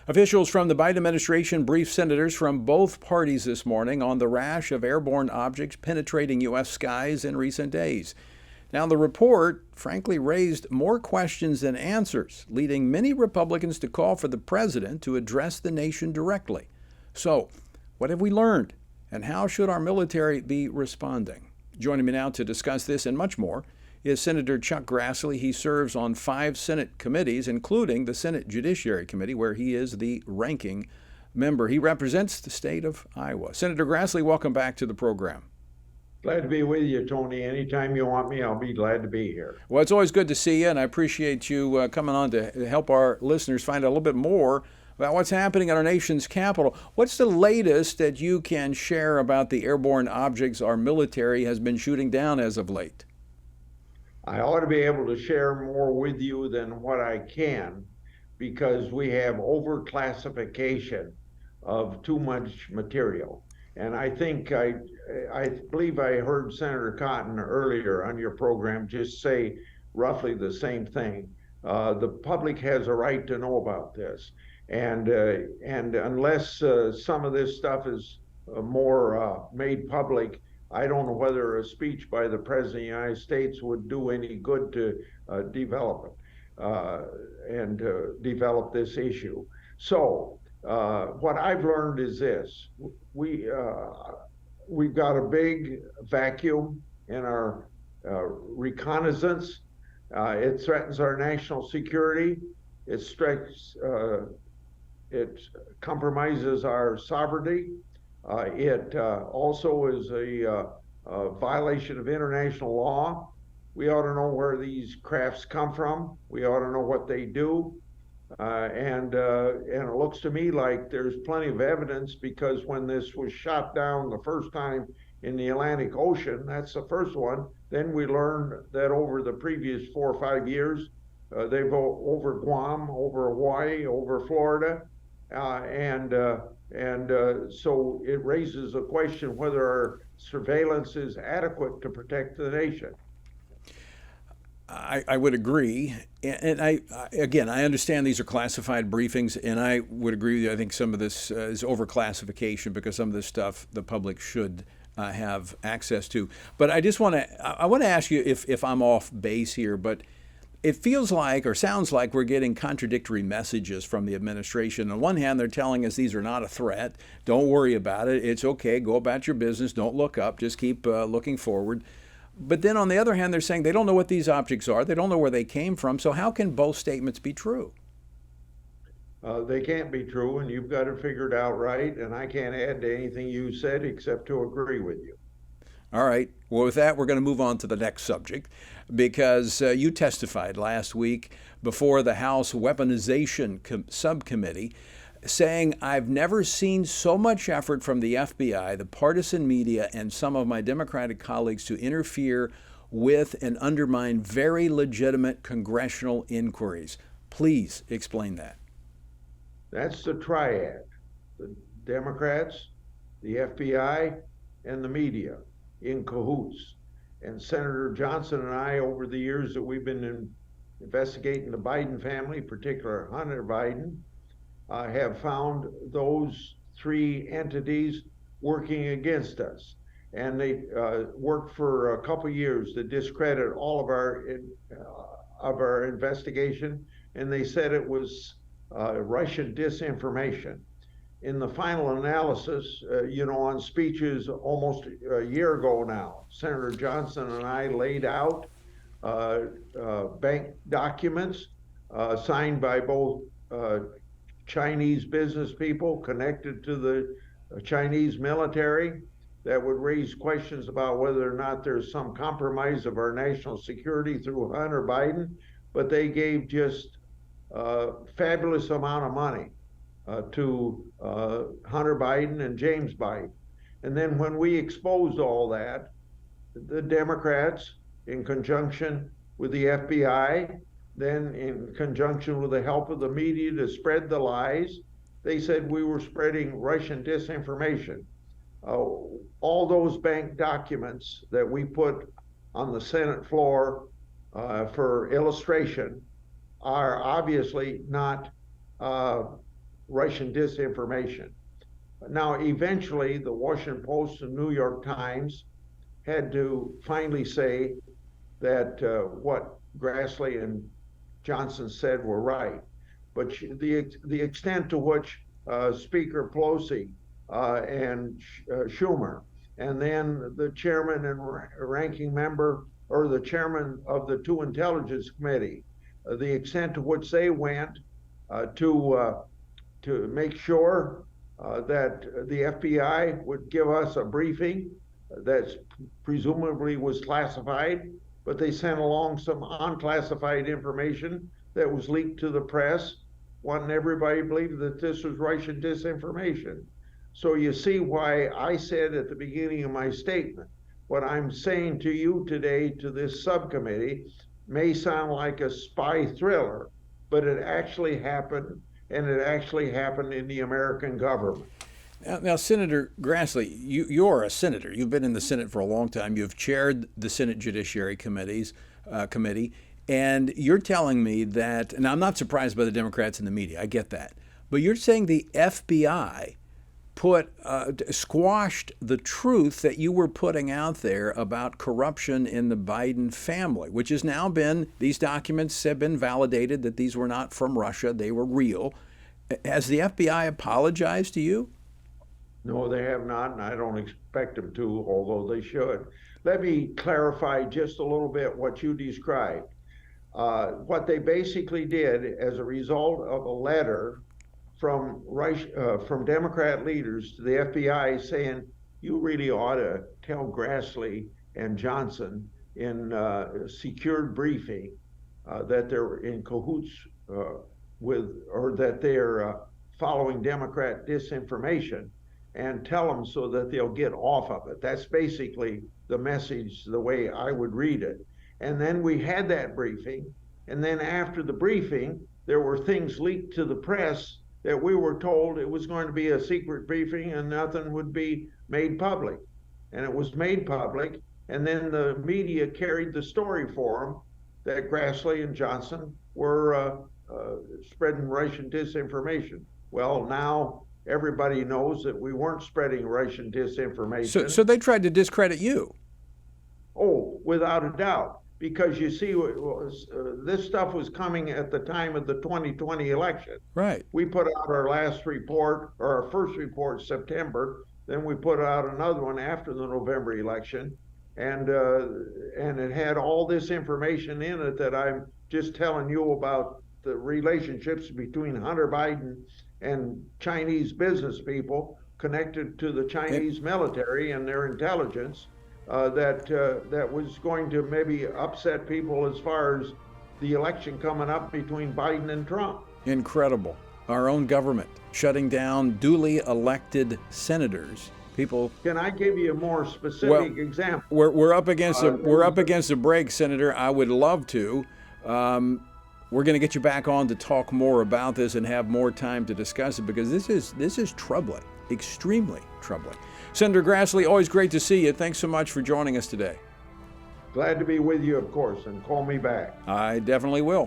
Officials from the Biden administration briefed senators from both parties this morning on the rash of airborne objects penetrating U.S. skies in recent days. Now, the report, frankly, raised more questions than answers, leading many Republicans to call for the president to address the nation directly. So, what have we learned, and how should our military be responding? Joining me now to discuss this and much more is Senator Chuck Grassley. He serves on 5 Senate committees, including the Senate Judiciary Committee, where he is the ranking member. He represents the state of Iowa. Senator Grassley, welcome back to the program. Glad to be with you, Tony. Anytime you want me, I'll be glad to be here. Well, it's always good to see you, and I appreciate you coming on to help our listeners find out a little bit more about what's happening at our nation's capital. What's the latest that you can share about the airborne objects our military has been shooting down as of late? I ought to be able to share more with you than what I can because we have overclassification of too much material. And I think I believe I heard Senator Cotton earlier on your program just say roughly the same thing. The public has a right to know about this, and unless some of this stuff is more made public, I don't know whether a speech by the President of the United States would do any good to develop it and develop this issue. So what I've learned is this: we've got a big vacuum in our reconnaissance. It threatens our national security. It compromises our sovereignty. It also is a violation of international law. We ought to know where these crafts come from. We ought to know what they do. And it looks to me like there's plenty of evidence, because when this was shot down the first time in the Atlantic Ocean, that's the first one. Then we learned that over the previous 4 or 5 years, they've over Guam, over Hawaii, over Florida, so it raises a question whether our surveillance is adequate to protect the nation. I would agree. And I understand these are classified briefings, and I would agree with you. I think some of this is overclassification because some of this stuff the public should have access to. But I just want to ask you if I'm off base here, but it feels like or sounds like we're getting contradictory messages from the administration. On one hand, they're telling us these are not a threat. Don't worry about it. It's okay. Go about your business. Don't look up. Just keep looking forward. But then on the other hand, they're saying they don't know what these objects are. They don't know where they came from. So how can both statements be true? They can't be true, and you've got to figure it out right. And I can't add to anything you said except to agree with you. All right. Well, with that, we're going to move on to the next subject, because you testified last week before the House Weaponization Subcommittee, saying, "I've never seen so much effort from the FBI, the partisan media, and some of my Democratic colleagues to interfere with and undermine very legitimate congressional inquiries." Please explain that. That's the triad: the Democrats, the FBI, and the media in cahoots. And Senator Johnson and I, over the years that we've been investigating the Biden family, particularly Hunter Biden, have found those 3 entities working against us. And they worked for a couple years to discredit all of our investigation, and they said it was Russian disinformation. In the final analysis, on speeches almost a year ago now, Senator Johnson and I laid out bank documents signed by both Chinese business people connected to the Chinese military that would raise questions about whether or not there's some compromise of our national security through Hunter Biden. But they gave just a fabulous amount of money to Hunter Biden and James Biden. And then when we exposed all that, the Democrats, in conjunction with the FBI, then in conjunction with the help of the media to spread the lies, they said we were spreading Russian disinformation. All those bank documents that we put on the Senate floor for illustration are obviously not Russian disinformation. Now, eventually, the Washington Post and New York Times had to finally say that what Grassley and Johnson said were right. But the extent to which Speaker Pelosi and Schumer, and then the chairman and ranking member, or the chairman of the two intelligence committee, the extent to which they went to make sure that the FBI would give us a briefing that presumably was classified, but they sent along some unclassified information that was leaked to the press, wanting everybody to believe that this was Russian disinformation. So you see why I said at the beginning of my statement, what I'm saying to you today, to this subcommittee, may sound like a spy thriller, but it actually happened, and it actually happened in the American government. Now, Senator Grassley, you're a senator. You've been in the Senate for a long time. You've chaired the Senate Judiciary Committee, and you're telling me that, and I'm not surprised by the Democrats and the media, I get that, but you're saying the FBI squashed the truth that you were putting out there about corruption in the Biden family, which has now been, these documents have been validated that these were not from Russia, they were real. Has the FBI apologized to you? No, they have not, and I don't expect them to, although they should. Let me clarify just a little bit what you described. What they basically did as a result of a letter from Democrat leaders to the FBI saying, you really ought to tell Grassley and Johnson in secured briefing that they're in cahoots with, or that they're following Democrat disinformation, and tell them so that they'll get off of it. That's basically the message, the way I would read it. And then we had that briefing, and then after the briefing, there were things leaked to the press that we were told it was going to be a secret briefing and nothing would be made public. And it was made public, and then the media carried the story for them that Grassley and Johnson were spreading Russian disinformation. Well, now everybody knows that we weren't spreading Russian disinformation. So they tried to discredit you. Oh, without a doubt. Because you see, this stuff was coming at the time of the 2020 election. Right. We put out our last report, or our first report, September. Then we put out another one after the November election, and it had all this information in it that I'm just telling you about, the relationships between Hunter Biden and Chinese business people connected to the Chinese military and their intelligence. That was going to maybe upset people as far as the election coming up between Biden and Trump. Incredible. Our own government shutting down duly elected senators. People. Can I give you a more specific example? We're up against a break, Senator. I would love to. We're going to get you back on to talk more about this and have more time to discuss it, because this is troubling, extremely troubling. Senator Grassley, always great to see you. Thanks so much for joining us today. Glad to be with you, of course, and call me back. I definitely will.